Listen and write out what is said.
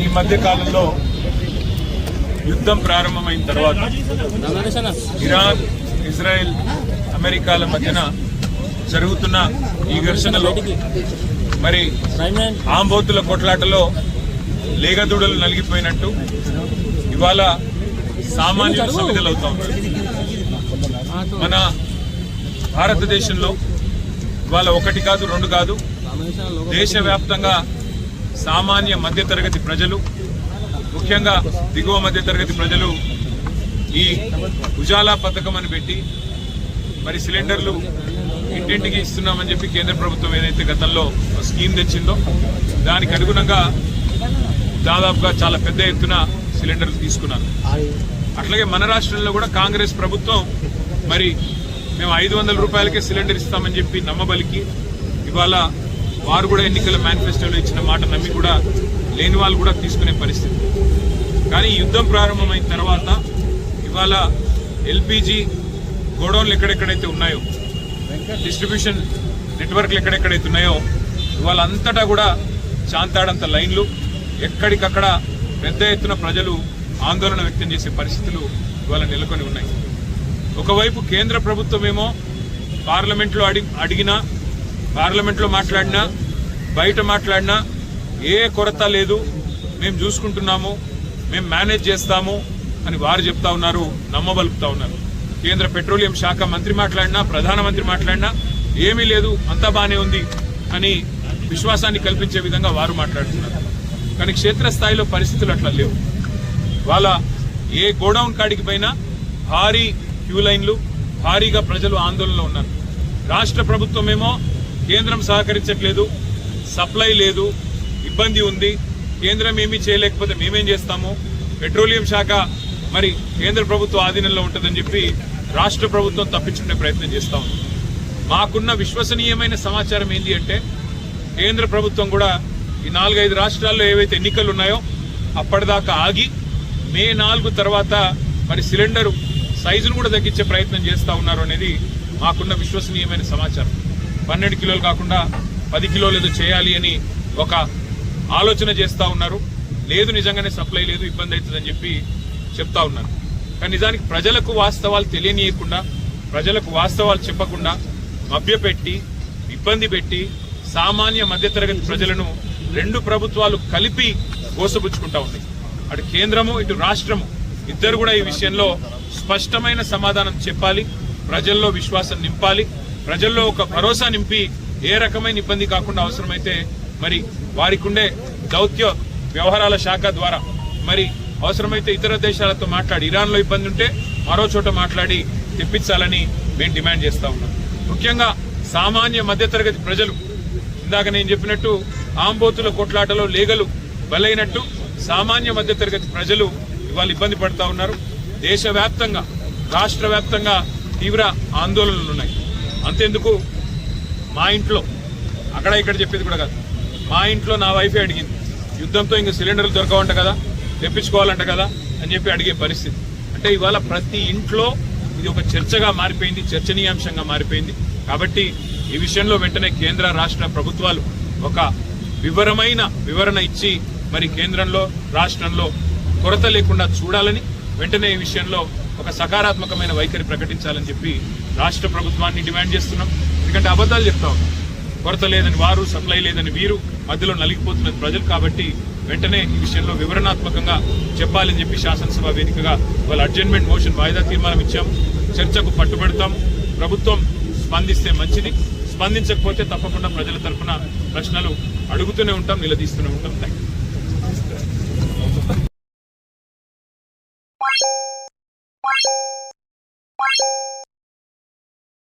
ఈ మధ్య కాలంలో యుద్ధం ప్రారంభమైన తర్వాత ఇరాన్, ఇజ్రాయెల్, అమెరికాల మధ్యన జరుగుతున్న ఈ ఘర్షణలో మరి ఆంబోతుల కొట్లాటలో లేగదూడలు నలిగిపోయినట్టు ఇవాళ సామాన్యులు సమిధలవుతా ఉన్నారు. మన భారతదేశంలో ఇవాళ ఒకటి కాదు, రెండు కాదు, దేశవ్యాప్తంగా సామాన్య మధ్యతరగతి ప్రజలు, ముఖ్యంగా దిగువ మధ్యతరగతి ప్రజలు ఈ ఉజాలా పథకం అని పెట్టి మరి సిలిండర్లు ఇంటింటికి ఇస్తున్నామని చెప్పి కేంద్ర ప్రభుత్వం ఏదైతే గతంలో స్కీమ్ తెచ్చిందో దానికి అనుగుణంగా దాదాపుగా చాలా పెద్ద ఎత్తున సిలిండర్లు తీసుకున్నారు. అట్లాగే మన రాష్ట్రంలో కూడా కాంగ్రెస్ ప్రభుత్వం మరి మేము 500 రూపాయలకే సిలిండర్ ఇస్తామని చెప్పి నమ్మబలికి ఇవాళ వారు కూడా ఎన్నికల మేనిఫెస్టోలో ఇచ్చిన మాట నమ్మి కూడా లేని వాళ్ళు కూడా తీసుకునే పరిస్థితి. కానీ యుద్ధం ప్రారంభమైన తర్వాత ఇవాళ ఎల్పిజి గోడౌన్లు ఎక్కడెక్కడైతే ఉన్నాయో, డిస్ట్రిబ్యూషన్ నెట్వర్క్లు ఎక్కడెక్కడైతే ఉన్నాయో ఇవాళ అంతటా కూడా చాంతాడంత లైన్లు, ఎక్కడికక్కడ పెద్ద ఎత్తున ప్రజలు ఆందోళన వ్యక్తం చేసే పరిస్థితులు ఇవాళ నెలకొని ఉన్నాయి. ఒకవైపు కేంద్ర ప్రభుత్వమేమో పార్లమెంట్లో అడిగినా, పార్లమెంట్లో మాట్లాడినా, బయట మాట్లాడినా ఏ కొరత లేదు, మేము చూసుకుంటున్నాము, మేము మేనేజ్ చేస్తాము అని వారు చెప్తా ఉన్నారు, నమ్మబలుపుతా ఉన్నారు. కేంద్ర పెట్రోలియం శాఖ మంత్రి మాట్లాడినా, ప్రధానమంత్రి మాట్లాడినా ఏమీ లేదు, అంతా బాగానే ఉంది అని విశ్వాసాన్ని కల్పించే విధంగా వారు మాట్లాడుతున్నారు. కానీ క్షేత్రస్థాయిలో పరిస్థితులు అట్లా లేవు. వాళ్ళ ఏ గోడౌన్ కాడికి పోయినా భారీ క్యూ లైన్లు, భారీగా ప్రజలు ఆందోళనలో ఉన్నారు. రాష్ట్ర ప్రభుత్వమేమో కేంద్రం సహకరించట్లేదు, సప్లై లేదు, ఇబ్బంది ఉంది, కేంద్రం ఏమీ చేయలేకపోతే మేమేం చేస్తాము, పెట్రోలియం శాఖ మరి కేంద్ర ప్రభుత్వ ఆధీనంలో ఉంటుందని చెప్పి రాష్ట్ర ప్రభుత్వం తప్పించుకునే ప్రయత్నం చేస్తా ఉంది. మాకున్న విశ్వసనీయమైన సమాచారం ఏంటి అంటే కేంద్ర ప్రభుత్వం కూడా ఈ 4-5 రాష్ట్రాల్లో ఏవైతే ఎన్నికలు ఉన్నాయో అప్పటిదాకా ఆగి మే 4 తర్వాత మరి సిలిండరు సైజును కూడా తగ్గించే ప్రయత్నం చేస్తూ ఉన్నారు అనేది మాకున్న విశ్వసనీయమైన సమాచారం. 12 కిలోలు కాకుండా 10 కిలోలు ఏదో చేయాలి అని ఒక ఆలోచన చేస్తూ ఉన్నారు. లేదు, నిజంగానే సప్లై లేదు, ఇబ్బంది అవుతుందని చెప్పి చెప్తా ఉన్నారు. కానీ నిజానికి ప్రజలకు వాస్తవాలు తెలియనీయకుండా, ప్రజలకు వాస్తవాలు చెప్పకుండా మభ్యపెట్టి, ఇబ్బంది పెట్టి సామాన్య మధ్యతరగతి ప్రజలను రెండు ప్రభుత్వాలు కలిపి గోసపుచ్చుకుంటా ఉన్నాయి. అటు కేంద్రము, ఇటు రాష్ట్రము ఇద్దరు కూడా ఈ విషయంలో స్పష్టమైన సమాధానం చెప్పాలి, ప్రజల్లో విశ్వాసం నింపాలి, ప్రజల్లో ఒక భరోసా నింపి ఏ రకమైన ఇబ్బంది కాకుండా అవసరమైతే మరి వారికి ఉండే దౌత్య వ్యవహారాల శాఖ ద్వారా మరి అవసరమైతే ఇతర దేశాలతో మాట్లాడి, ఇరాన్లో ఇబ్బంది ఉంటే మరో చోట మాట్లాడి తెప్పించాలని మేము డిమాండ్ చేస్తా ఉన్నాం. ముఖ్యంగా సామాన్య మధ్యతరగతి ప్రజలు, ఇందాక నేను చెప్పినట్టు ఆంబోతుల కొట్లాటలో లేగలు బలైనట్టు సామాన్య మధ్యతరగతి ప్రజలు ఇవాళ ఇబ్బంది పడుతూ ఉన్నారు. దేశవ్యాప్తంగా, రాష్ట్ర వ్యాప్తంగా తీవ్ర ఆందోళనలు ఉన్నాయి. అంతేందుకు మా ఇంట్లో, అక్కడ ఇక్కడ చెప్పేది కూడా కాదు, మా ఇంట్లో నా వైఫే అడిగింది, యుద్ధంతో ఇంకా సిలిండర్లు దొరకవంట కదా, తెప్పించుకోవాలంట కదా అని చెప్పి అడిగే పరిస్థితి. అంటే ఇవాళ ప్రతి ఇంట్లో ఇది ఒక చర్చగా మారిపోయింది, చర్చనీయాంశంగా మారిపోయింది. కాబట్టి ఈ విషయంలో వెంటనే కేంద్ర రాష్ట్ర ప్రభుత్వాలు ఒక వివరణ ఇచ్చి మరి కేంద్రంలో, రాష్ట్రంలో కొరత లేకుండా చూడాలని, వెంటనే ఈ విషయంలో ఒక సకారాత్మకమైన వైఖరి ప్రకటించాలని చెప్పి రాష్ట్ర ప్రభుత్వాన్ని డిమాండ్ చేస్తున్నాం. ఎందుకంటే అబద్ధాలు చెప్తా ఉన్నాం, కొరత లేదని వారు, సప్లై లేదని వీరు, మధ్యలో నలిగిపోతున్నది ప్రజలు. కాబట్టి వెంటనే ఈ విషయంలో వివరణాత్మకంగా చెప్పాలని చెప్పి శాసనసభ వేదికగా వాళ్ళ అడ్జర్న్మెంట్ మోషన్ వాయిదా తీర్మానం ఇచ్చాము. చర్చకు పట్టుబడతాము. ప్రభుత్వం స్పందిస్తే మంచిది, స్పందించకపోతే తప్పకుండా ప్రజల తరఫున ప్రశ్నలు అడుగుతూనే ఉంటాం, నిలదీస్తూనే ఉంటాం. Thank you.